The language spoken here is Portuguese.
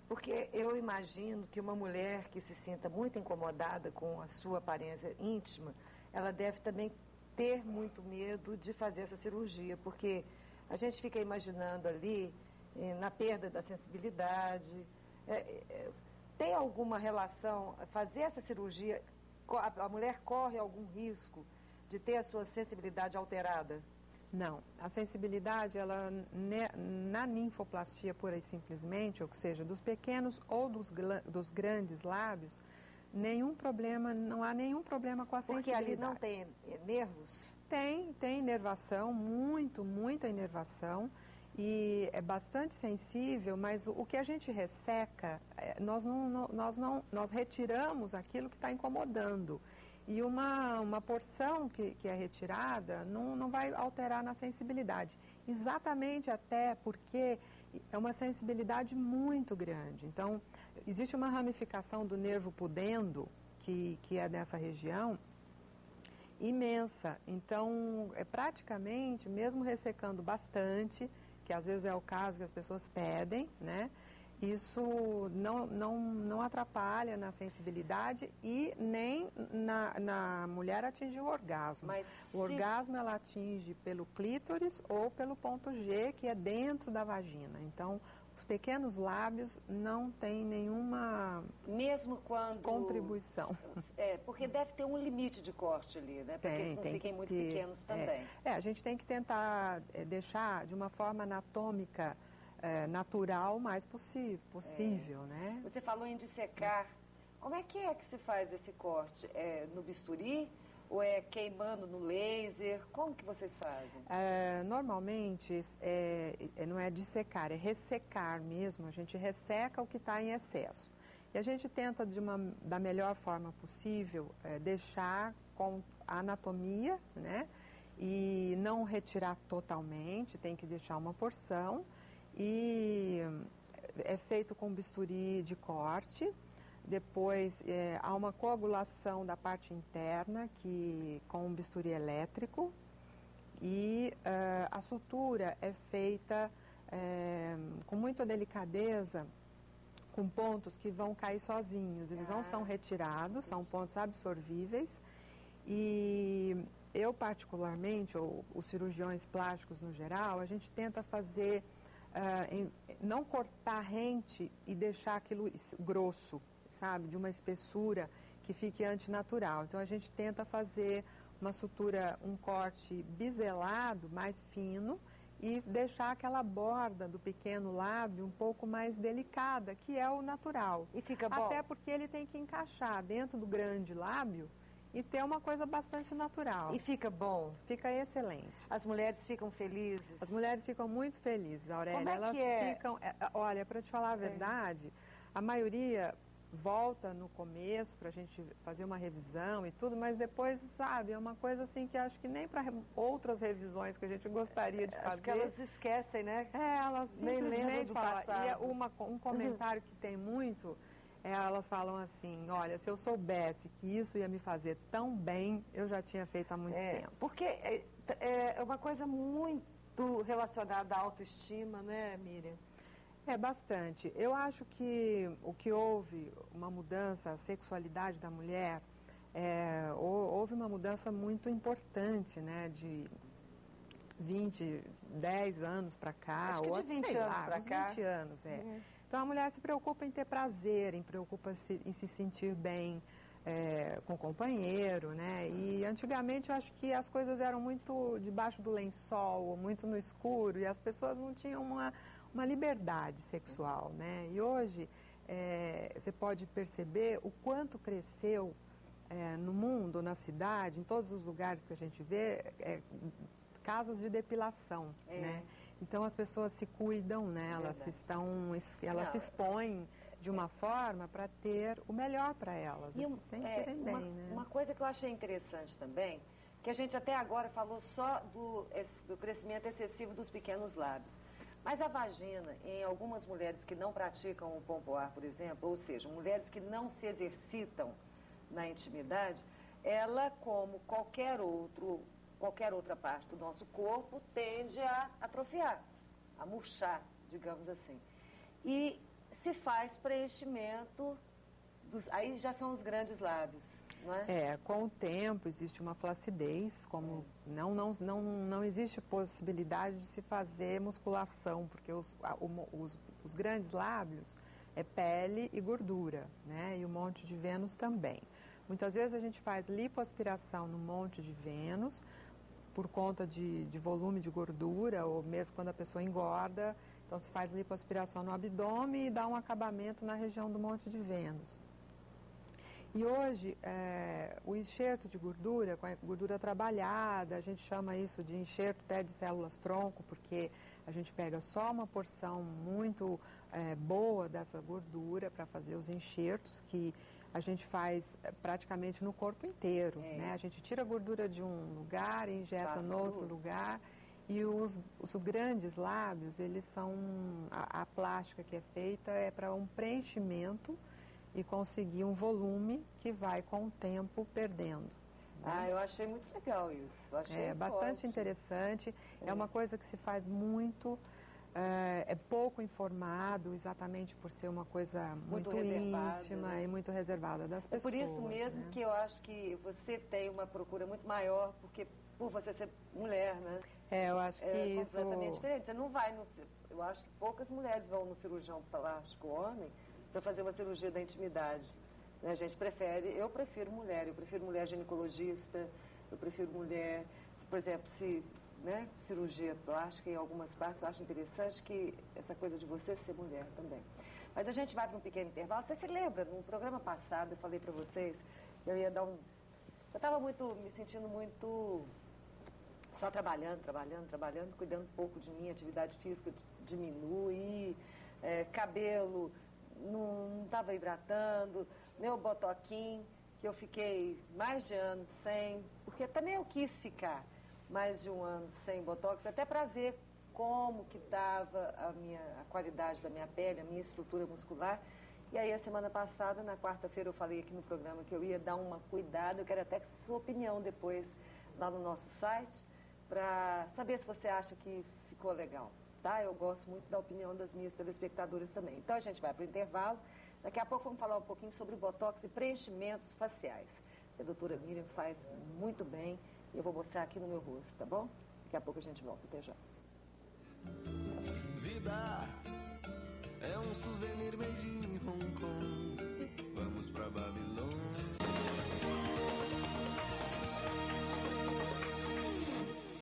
Porque eu imagino que uma mulher que se sinta muito incomodada com a sua aparência íntima, ela deve também ter muito medo de fazer essa cirurgia, porque a gente fica imaginando ali na perda da sensibilidade. Tem alguma relação, fazer essa cirurgia, a mulher corre algum risco de ter a sua sensibilidade alterada? Não, a sensibilidade, ela, na ninfoplastia pura e simplesmente, ou seja, dos pequenos ou dos grandes lábios, nenhum problema, não há nenhum problema com a sensibilidade. Porque ali não tem nervos? Tem inervação, muita inervação, e é bastante sensível, mas o que a gente resseca, nós retiramos aquilo que está incomodando. E uma porção que é retirada não vai alterar na sensibilidade. Exatamente até porque é uma sensibilidade muito grande. Então, existe uma ramificação do nervo pudendo, que é nessa região, imensa. Então, praticamente, mesmo ressecando bastante, que às vezes é o caso que as pessoas pedem, né? Isso não atrapalha na sensibilidade e nem na mulher atingir o orgasmo. O orgasmo ela atinge pelo clítoris ou pelo ponto G, que é dentro da vagina. Então, os pequenos lábios não têm nenhuma mesmo quando contribuição. Porque deve ter um limite de corte ali, né? Porque eles não fiquem muito pequenos também. A gente tem que tentar deixar de uma forma anatômica natural o mais possível, né? Você falou em dissecar. Como é que se faz esse corte? É no bisturi ou é queimando no laser? Como que vocês fazem? Normalmente não é dissecar, é ressecar mesmo. A gente resseca o que está em excesso. E a gente tenta da melhor forma possível deixar com a anatomia, né? E não retirar totalmente, tem que deixar uma porção. E é feito com bisturi de corte, depois há uma coagulação da parte interna com um bisturi elétrico e a sutura é feita com muita delicadeza, com pontos que vão cair sozinhos, eles não são retirados, são pontos absorvíveis e eu particularmente, ou os cirurgiões plásticos no geral, a gente tenta fazer não cortar rente e deixar aquilo grosso, sabe, de uma espessura que fique antinatural. Então a gente tenta fazer uma sutura, um corte biselado, mais fino, e deixar aquela borda do pequeno lábio um pouco mais delicada, que é o natural. E fica bom? Até porque ele tem que encaixar dentro do grande lábio e ter uma coisa bastante natural. E fica bom? Fica excelente. As mulheres ficam felizes? As mulheres ficam muito felizes, Aurélia. Como é Elas que é? ficam... Olha, para te falar a verdade, a maioria volta no começo para a gente fazer uma revisão e tudo, mas depois, sabe, é uma coisa assim que acho que nem para outras revisões que a gente gostaria de fazer. Acho que elas esquecem, né? Elas simplesmente falam. E um comentário que tem muito... Elas falam assim, olha, se eu soubesse que isso ia me fazer tão bem, eu já tinha feito há muito tempo. Porque é uma coisa muito relacionada à autoestima, né, Miriam? Bastante. Eu acho que o que houve, uma mudança, a sexualidade da mulher, houve uma mudança muito importante, né, de 10 anos para cá. Acho que de 20 anos para cá. 20 anos, Então, a mulher se preocupa em ter prazer, em se sentir bem com o companheiro, né? E antigamente eu acho que as coisas eram muito debaixo do lençol, muito no escuro, e as pessoas não tinham uma liberdade sexual, né? E hoje você pode perceber o quanto cresceu no mundo, na cidade, em todos os lugares que a gente vê, casas de depilação, né? Então as pessoas se cuidam, né? Elas se expõem de uma forma para ter o melhor para elas e se sentirem bem, né? Uma coisa que eu achei interessante também, que a gente até agora falou só do crescimento excessivo dos pequenos lábios. Mas a vagina, em algumas mulheres que não praticam o pompoar, por exemplo, ou seja, mulheres que não se exercitam na intimidade, ela, como qualquer outra parte do nosso corpo, tende a atrofiar, a murchar, digamos assim. E se faz preenchimento, aí já são os grandes lábios, não é? Com o tempo existe uma flacidez, como não existe possibilidade de se fazer musculação, porque os grandes lábios é pele e gordura, né? E o monte de Vênus também. Muitas vezes a gente faz lipoaspiração no monte de Vênus, por conta de volume de gordura, ou mesmo quando a pessoa engorda, então se faz lipoaspiração no abdômen e dá um acabamento na região do monte de Vênus. E hoje, o enxerto de gordura, com a gordura trabalhada, a gente chama isso de enxerto até de células-tronco, porque a gente pega só uma porção muito boa dessa gordura para fazer os enxertos, que a gente faz praticamente no corpo inteiro, né? A gente tira a gordura de um lugar e injeta no outro lugar. E os grandes lábios, eles são, a plástica que é feita é para um preenchimento e conseguir um volume que vai com o tempo perdendo. Né? Eu achei muito legal isso. Eu achei bastante ótimo. Interessante. É uma coisa que se faz muito, é pouco informado, exatamente por ser uma coisa muito íntima, né? E muito reservada das pessoas. É por isso mesmo, né? Que eu acho que você tem uma procura muito maior, porque por você ser mulher, né? Eu acho que isso... É completamente diferente. Você não vai eu acho que poucas mulheres vão no cirurgião plástico homem para fazer uma cirurgia da intimidade. Né? A gente eu prefiro mulher ginecologista, eu prefiro mulher, por exemplo, né, cirurgia plástica em algumas partes, eu acho interessante que essa coisa de você ser mulher também. Mas a gente vai para um pequeno intervalo. Você se lembra, no programa passado eu falei para vocês, eu ia dar eu estava me sentindo muito só trabalhando, cuidando um pouco de mim, atividade física diminui, cabelo não estava hidratando, meu botoquinho, que eu fiquei mais de ano sem, porque também eu quis ficar mais de um ano sem botox, até para ver como que estava a qualidade da minha pele, a minha estrutura muscular. E aí, a semana passada, na quarta-feira, eu falei aqui no programa que eu ia dar uma cuidada, eu quero até sua opinião depois lá no nosso site, para saber se você acha que ficou legal, tá? Eu gosto muito da opinião das minhas telespectadoras também. Então, a gente vai para o intervalo. Daqui a pouco vamos falar um pouquinho sobre botox e preenchimentos faciais. A doutora Miriam faz muito bem e eu vou mostrar aqui no meu rosto, tá bom? Daqui a pouco a gente volta. Até já. Vida é um souvenir made in Hong Kong.